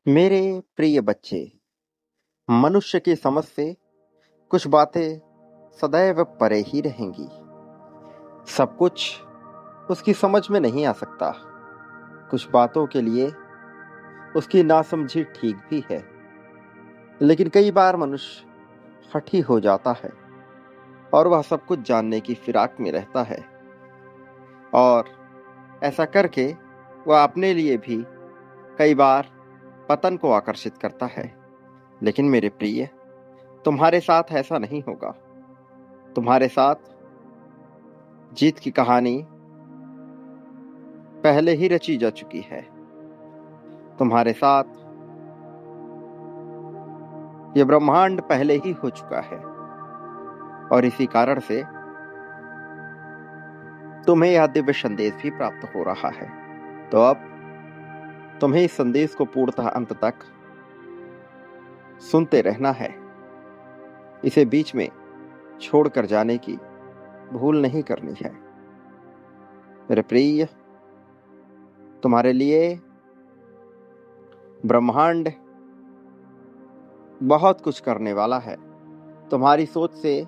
मेरे प्रिय बच्चे, मनुष्य की समझ से कुछ बातें सदैव परे ही रहेंगी। सब कुछ उसकी समझ में नहीं आ सकता। कुछ बातों के लिए उसकी नासमझी ठीक भी है, लेकिन कई बार मनुष्य हठी हो जाता है और वह सब कुछ जानने की फिराक में रहता है, और ऐसा करके वह अपने लिए भी कई बार पतन को आकर्षित करता है। लेकिन मेरे प्रिय, तुम्हारे साथ ऐसा नहीं होगा। तुम्हारे साथ जीत की कहानी पहले ही रची जा चुकी है। तुम्हारे साथ ये ब्रह्मांड पहले ही हो चुका है, और इसी कारण से तुम्हें यह दिव्य संदेश भी प्राप्त हो रहा है। तो अब तुम्हें इस संदेश को पूर्णतः अंत तक सुनते रहना है। इसे बीच में छोड़कर जाने की भूल नहीं करनी है। मेरे प्रिय, तुम्हारे लिए ब्रह्मांड बहुत कुछ करने वाला है, तुम्हारी सोच से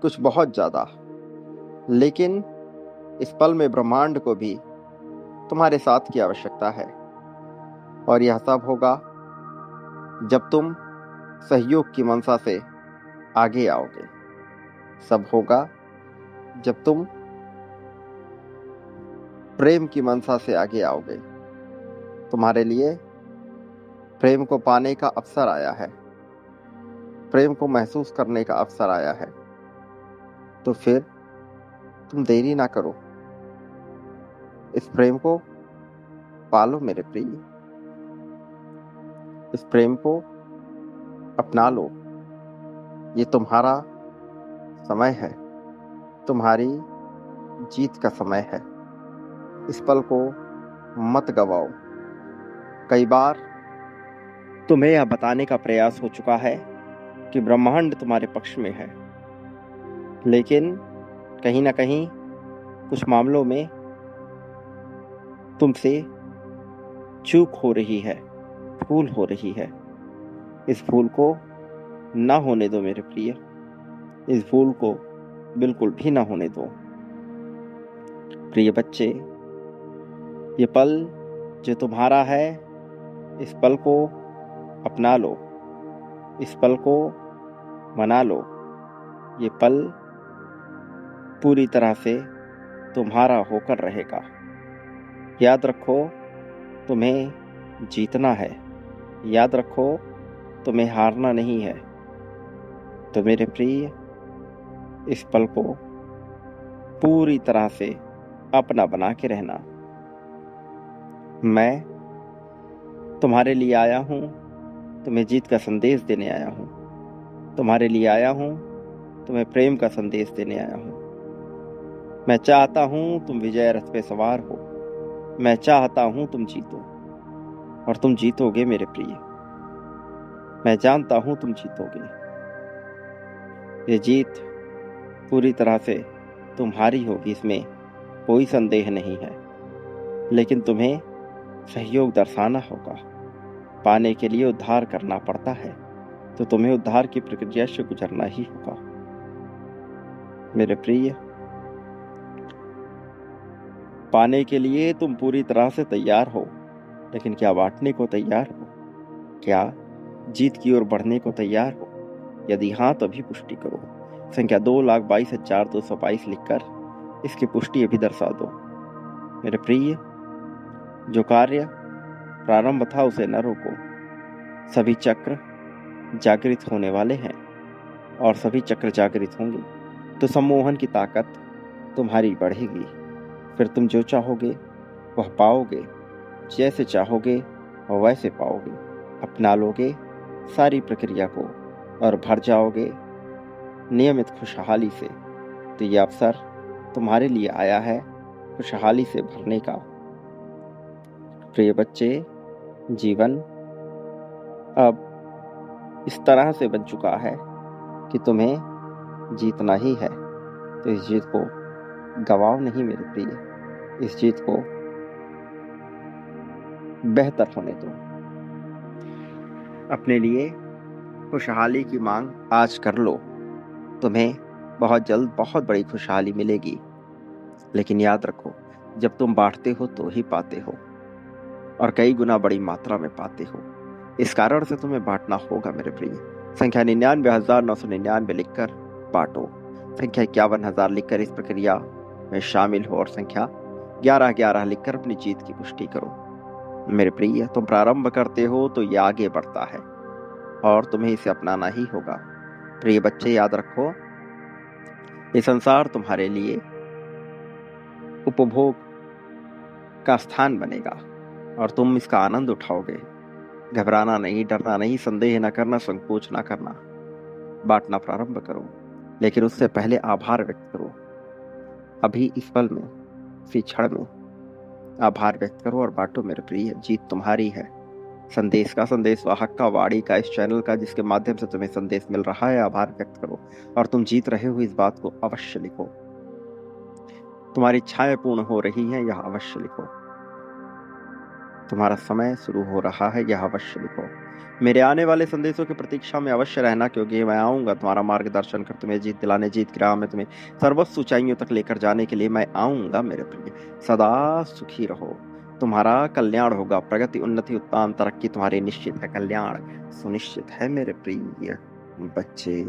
कुछ बहुत ज्यादा। लेकिन इस पल में ब्रह्मांड को भी तुम्हारे साथ की आवश्यकता है, और यह सब होगा जब तुम सहयोग की मंशा से आगे आओगे। सब होगा जब तुम प्रेम की मंशा से आगे आओगे। तुम्हारे लिए प्रेम को पाने का अवसर आया है, प्रेम को महसूस करने का अवसर आया है। तो फिर तुम देरी ना करो, इस प्रेम को पालो मेरे प्रिय। इस प्रेम को अपना लो। ये तुम्हारा समय है, तुम्हारी जीत का समय है। इस पल को मत गवाओ। कई बार तुम्हें यह बताने का प्रयास हो चुका है कि ब्रह्मांड तुम्हारे पक्ष में है, लेकिन कहीं ना कहीं कुछ मामलों में तुमसे चूक हो रही है, भूल हो रही है। इस भूल को ना होने दो मेरे प्रिय। इस भूल को बिल्कुल भी ना होने दो। प्रिय बच्चे, ये पल जो तुम्हारा है, इस पल को अपना लो, इस पल को मना लो। ये पल पूरी तरह से तुम्हारा होकर रहेगा। याद रखो, तुम्हें जीतना है। याद रखो, तुम्हें हारना नहीं है। तो मेरे प्रिय, इस पल को पूरी तरह से अपना बना के रहना। मैं तुम्हारे लिए आया हूँ, तुम्हें जीत का संदेश देने आया हूँ। तुम्हारे लिए आया हूँ, तुम्हें प्रेम का संदेश देने आया हूँ। मैं चाहता हूँ तुम विजय रथ पे सवार हो। मैं चाहता हूँ तुम जीतो, और तुम जीतोगे मेरे प्रिय। मैं जानता हूँ तुम जीतोगे। ये जीत पूरी तरह से तुम्हारी होगी, इसमें कोई संदेह नहीं है। लेकिन तुम्हें सहयोग दर्शाना होगा। पाने के लिए उद्धार करना पड़ता है, तो तुम्हें उद्धार की प्रक्रिया से गुजरना ही होगा मेरे प्रिय। पाने के लिए तुम पूरी तरह से तैयार हो, लेकिन क्या बांटने को तैयार हो? क्या जीत की ओर बढ़ने को तैयार हो? यदि हाँ, तभी पुष्टि करो। संख्या 2,22,222 लिखकर इसकी पुष्टि अभी दर्शा दो मेरे प्रिय। जो कार्य प्रारंभ था उसे न रोको। सभी चक्र जागृत होने वाले हैं, और सभी चक्र जागृत होंगे तो सम्मोहन की ताकत तुम्हारी बढ़ेगी। फिर तुम जो चाहोगे वह पाओगे, जैसे चाहोगे वैसे पाओगे। अपना लोगे सारी प्रक्रिया को और भर जाओगे नियमित खुशहाली से। तो यह अवसर तुम्हारे लिए आया है खुशहाली से भरने का। प्रिय बच्चे, जीवन अब इस तरह से बन चुका है कि तुम्हें जीतना ही है। तो इस जीत को गवाओ नहीं मेरे प्रिय। इस जीत को बेहतर होने दो। अपने लिए खुशहाली की मांग आज कर लो। तुम्हें बहुत जल्द बहुत बड़ी खुशहाली मिलेगी। लेकिन याद रखो, जब तुम बांटते हो तो ही पाते हो, और कई गुना बड़ी मात्रा में पाते हो। इस कारण से तुम्हें बांटना होगा मेरे प्रिय। संख्या 99,999 लिखकर बांटो। संख्या 51,000 लिखकर इस प्रक्रिया में शामिल हो, और संख्या 1111 लिखकर अपनी जीत की पुष्टि करो। मेरे प्रिय, तुम प्रारंभ करते हो तो ये आगे बढ़ता है, और तुम्हें इसे अपनाना ही होगा। प्रिय बच्चे, याद रखो, ये संसार तुम्हारे लिए उपभोग का स्थान बनेगा, और तुम इसका आनंद उठाओगे। घबराना नहीं, डरना नहीं, संदेह न करना, संकोच न करना। बांटना प्रारंभ करो, लेकिन उससे पहले आभार व्यक्त करो। अभी इस पल में, इसी क्षण में आभार व्यक्त करो और बांटो मेरे प्रिय। जीत तुम्हारी है। संदेश का, संदेशवाहक का, वाणी का, इस चैनल का जिसके माध्यम से तुम्हें संदेश मिल रहा है, आभार व्यक्त करो, और तुम जीत रहे हो इस बात को अवश्य लिखो। तुम्हारी इच्छाएं पूर्ण हो रही हैं, यह अवश्य लिखो। तुम्हारा समय शुरू हो रहा है, यह अवश्य लिखो। मेरे आने वाले संदेशों की प्रतीक्षा में अवश्य रहना, क्योंकि मैं आऊंगा तुम्हारा मार्गदर्शन कर, तुम्हें जीत दिलाने, जीत की राह में तुम्हें सर्वस्व ऊंचाइयों तक लेकर जाने के लिए मैं आऊंगा मेरे प्रिय। सदा सुखी रहो। तुम्हारा कल्याण होगा। प्रगति, उन्नति, उत्तान, तरक्की तुम्हारी निश्चित है। कल्याण सुनिश्चित है मेरे प्रिय बच्चे।